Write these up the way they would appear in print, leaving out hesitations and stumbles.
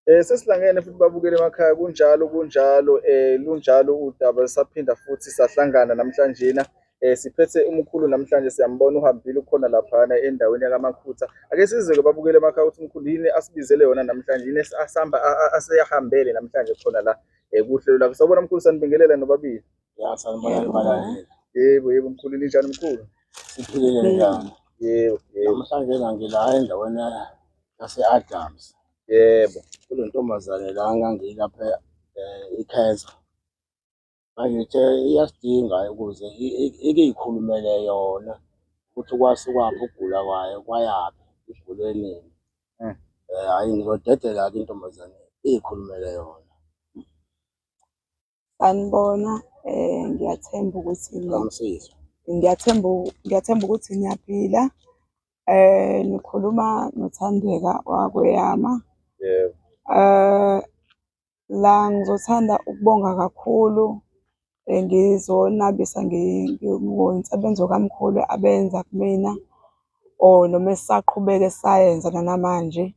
Sesihlangene futhi babukele emakhaya kunjalo lunjalo udaba saphinda futhi sahlangana namhlanjena. Siphethe umkhulu namhlanje siyambona uhambile ukhona laphana endaweni yakamakhutha. Ake sizwe-ke babukele emakhaya ukuthi umkhulu yini asibizele yona namhlanje, yini aseyahambele namhlanje khona la kuhlelo lakho. Sawubona mkhulu, sanibingelela nobabili. Ya, sanibona libalaleli. Yebo mkhulu, ninjani mkhulu? Siphilile njani? Yebo. Namhlanje ngila endaweni yase-Adams. Yebo. Kule ntombazane la ngangilapha ikhetha. Manje iyasidinga ukuze ikiyikhulumele yona ukuthi ukwaphi ukugula kwayo, kwayaphi, igule nini. Hhayi ngizodedela-ke intombazane iyikhulumele yona. Sanibona, ngiyathemba ukuthi Kamsizwe. ngiyathemba ukuthi niyaphila. Nikhuluma noThandeka wakweyama. Yebo. La ngizothanda ukubonga kakhulu, ngizonabisa ngomsebenzi kamkhulu abenza kumina noma esisaqhubeka esayenza nanamanje.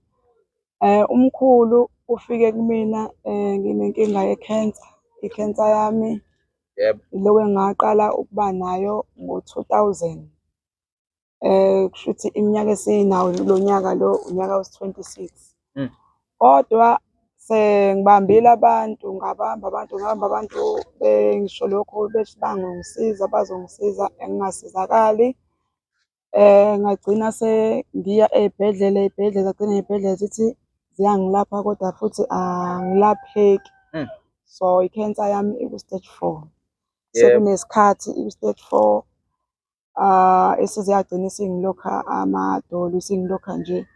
Umkhulu ufike kumina nginenkinga ye-cancer. I-cancer yami Yebo. ilokhu ngaqala ukuba nayo ngo-2000. Kusho ukuthi iminyaka esinawo lo nyaka lo unyaka wesi-26. Kodwa sengibambile abantu, ngabamba abantu ngisho lokho bethi bangongisiza, bazongisiza engingasizakali. Ngagcina sengiya ey'bhedlela ngagcina ey'bhedlela zithi ziyangilapha kodwa futhi angilapheki. So i-cancer yami iku-stage 4. Sekunesikhathi iku-stage 4. Isize yagcina isingilokha amadolo, isingilokha nje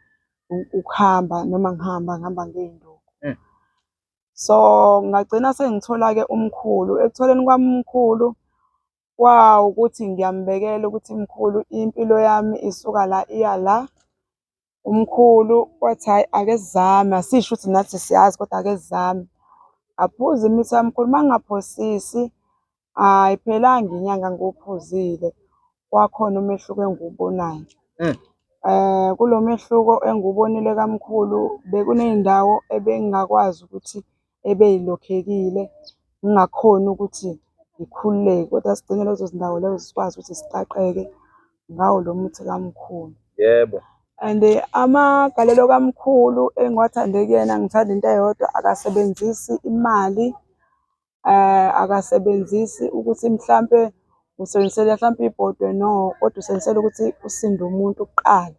ukuhamba noma ngihamba ngey'nduku. So ngagcina sengithola-ke umkhulu. Ekutholeni kwami umkhulu kwawukuthi ngiyambekela ukuthi mkhulu impilo yami isuka la iya la. Umkhulu wathi hhayi ake sizame, asisho ukuthi nathi siyazi kodwa ake sizame. Ngaphuza imithi kamkhulu, uma ngingaphosisi ayiphelanga inyanga ngiwuphuzile. Wakhona umehluko engiwubonayo. Kulo mehluko engiwubonile kamkhulu, bekuney'ndawo ebengingakwazi ukuthi ebeyilokhekile, ngingakhoni ukuthi ngikhululeke, kodwa sigcine lezo zindawo lezo sikwazi ukuthi siqaqeke ngawo lo muthi kamkhulu. Yebo. And amagalelo kamkhulu engiwathande kuyena, ngithanda into eyodwa, akasebenzisi imali, akasebenzisi ukuthi mhlampe usebenzisela mhlampe ibhodwe, no, kodwa usebenzisela ukuthi usinde umuntu kuqala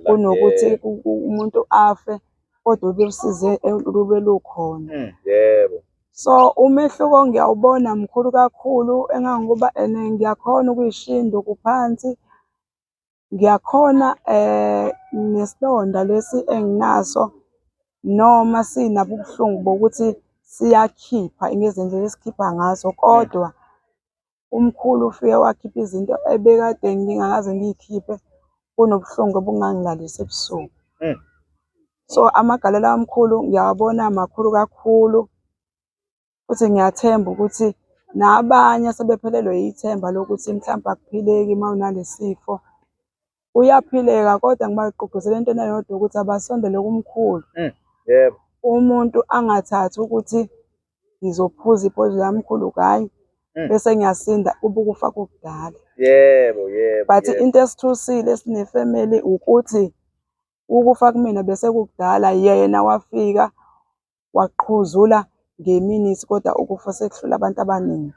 kunokuthi umuntu afe kodwa ube usize lube lukhona. Yebo. So umehluko ngiyawubona mkhulu kakhulu, engangoba ngiyakhona ukuyishinda ukuphansi, ngiyakhona nesilonda lesi enginaso noma sinabo ubuhlungu bokuthi siyakhipha ngezindlela esikhipha ngazo, kodwa umkhulu ufike wakhipha izinto ebekade ngingakaze ngiyikhiphe kunobuhlungu obungangilalisa ebusuku. So amagalelo kamkhulu ngiyawabona makhulu kakhulu, futhi ngiyathemba ukuthi nabanye asebephelelwe yithemba lokuthi mhlawumbe akuphileki uma unale sifo. Uyaphileka kodwa ngibagqugquzela entweni eyodwa ukuthi abasondele kumkhulu. Yebo. Umuntu angathathi ukuthi ngizophuza iphuzo likamkhulu, hhayi, bese ngiyasinda kube ukufa kokudala. Yebo. But into esithusile sinefemeli ukuthi ukufa kumina bese kukudala, yena wafika waqhuzula ngeminithi kodwa ukufa sekuhlula abantu abaningi.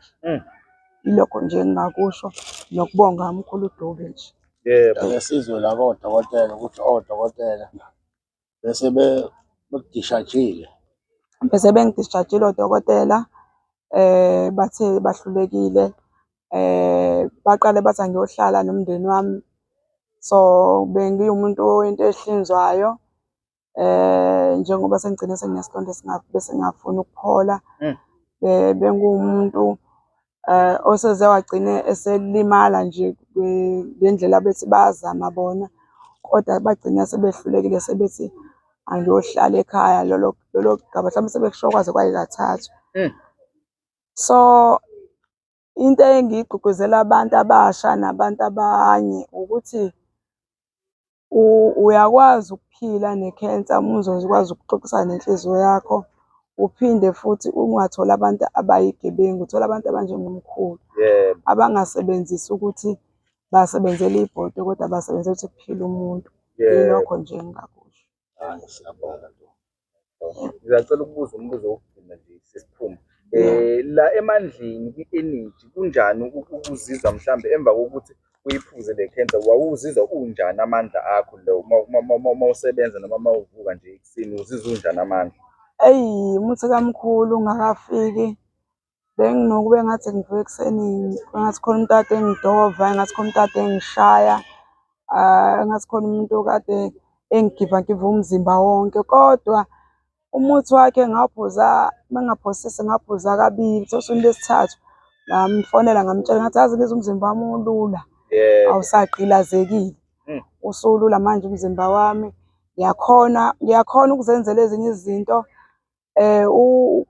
Ilokho nje engingakusho, nokubonga umkhulu uDube nje. Yebo. Ake sizwe labo odokotela ukuthi odokotela bese bekudishajile. Bese bengidishajile odokotela, bathe bahlulekile. Baqale bathi angiyohlala nomndeni wami. So bengiwumuntu wento ehlinzwayo. Njengoba sengigcine senginesilonda bese ngingafuni ukuphola. Benguwumuntu oseze wagcine eselimala nje ngendlela bethi bayazama bona, kodwa bagcina sebehlulekile sebethi angiyohlala ekhaya. Lolo gaba mhlawumbe sebekusho kwaze kwayikathathu. So into engiyigqugquzela abantu abasha nabantu abanye ukuthi uyakwazi ukuphila ne-cancer uma uzokwazi ukuxoxisana nenhliziyo yakho, uphinde futhi ungatholi abantu abayigebengu, uthole abantu abanjengomkhulu Yebo. abangasebenzisi ukuthi basebenzele ibhodo kodwa basebenzela ukuthi kuphile umuntu. Yebo. Yilokho nje engingakusho. Hayi, siyabonga nto. Ngizacela ukubuza umbuzo wokugcina nje sesiphuma. Yeah. La emandleni kwi-energy kunjani ukuzizwa mhlambe emva kokuthi uyiphuze le cancer, wawuzizwa unjani amandla akho lo uma usebenza noma uma uvuka nje ekuseni uzizwa unjani amandla? Eyi, umuthi kamkhulu ungakafiki benginokube engathi ngivuka ekuseni engathi khona umuntu kade engidova, engathi khona umuntu kade engishaya, engathi khona umuntu kade engigiva umzimba wonke. Kodwa umuthi wakhe ngawuphuza, uma ngingaphosisi ngaphuza kabili, sewusuni lesithathu ngamfonela ngamtshela ngathi yazi ngizwa umzimba wami ulula, Yebo. awusagqilazekile, usulula manje umzimba wami. Ngiyakhona ukuzenzela ezinye izinto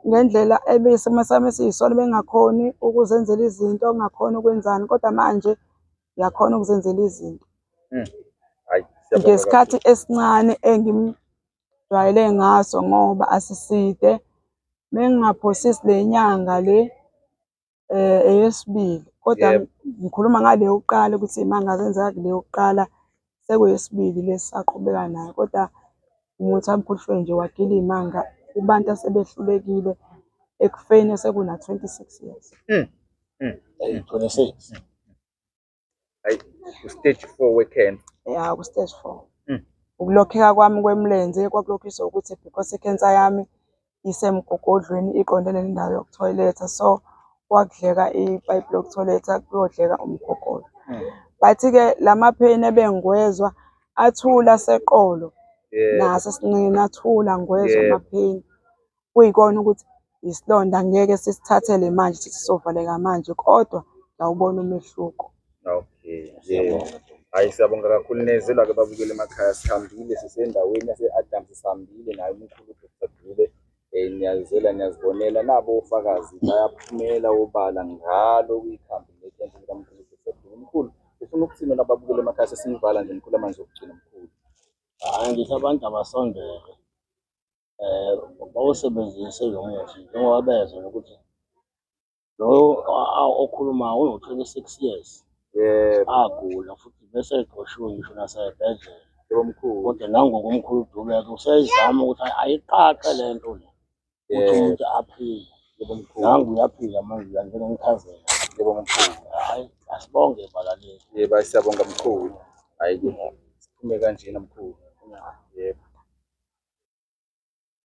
ngendlela ebesimo sami esiyisona bengakhoni ukuzenzela izinto, ngingakhona ukwenzani, kodwa manje ngiyakhona ukuzenzela izinto. Hhayi, siyabonga Ngesikhathi esincane engimjwayele ngaso ngoba asiside, mengingaphosisi le nyanga le eyesibili, kodwa Yebo. ngikhuluma ngale yokuqala ukuthi uma ngazenzeka kule yokuqala sekuyesibili lesi saqhubeka nayo, kodwa umuthi kamkhulu nje wagila iy'manga kubantu asebehlulekile ekufeni sekuna-26 years. 26. Hhayi, u-stage 4 we-cancer. Ya, ku-stage 4. Ukulokheka kwami kwemlenze kwakulokhiswa ukuthi because i-cancer yami isemgogodlweni iqondene nendawo yokuthoyiletha, so kwakudleka ipayipi lokuthoyiletha kuyodleka umgogodlo. But-ke la mapheyini ebengiwezwa athula seqolo nasesinqeni, athula ngiwezwa amapheyini. Kuyikona ukuthi isilonda angeke sisithathele manje sithi sizovaleka manje, kodwa ngiyawubona umehluko. Okay, yebo. Hhayi, siyabonga kakhulu nezelwa-ke babukeli emakhaya, sihambile sisendaweni yase-Adams, sihambile naye umkhulu uDr Dube. Niyazela niyazibonela nabo ofakazi bayaphumela obala ngalo kwikhambi le-cancer likamkhulu uDr Dube. Mkhulu, ufuna ukuthini nababukeli emakhaya sesiyivala nje mkhulu amanje okugcina mkhulu? Hhayi, ngithi abantu abasondele bawusebenzise lo muthi njengoba bezwa nokuthi lo okhulumayo uno-26 years. Yebo. Agula futhi bese egqoshiwe ngisho nasey'bhedlela. Yebo mkhulu. Kodwa nangokomkhulu uDube-ke usayizama ukuthi ayiqaqe le nto le ukuthi umuntu aphile. Yebo mkhulu. Nangu uyaphila manje uyanjengengichazela. Yebo mkhulu. Hhayi, asibonge balaleli. Yebo, siyabonga mkhulu. Hhayi-ke siphume kanjena mkhulu. Yebo.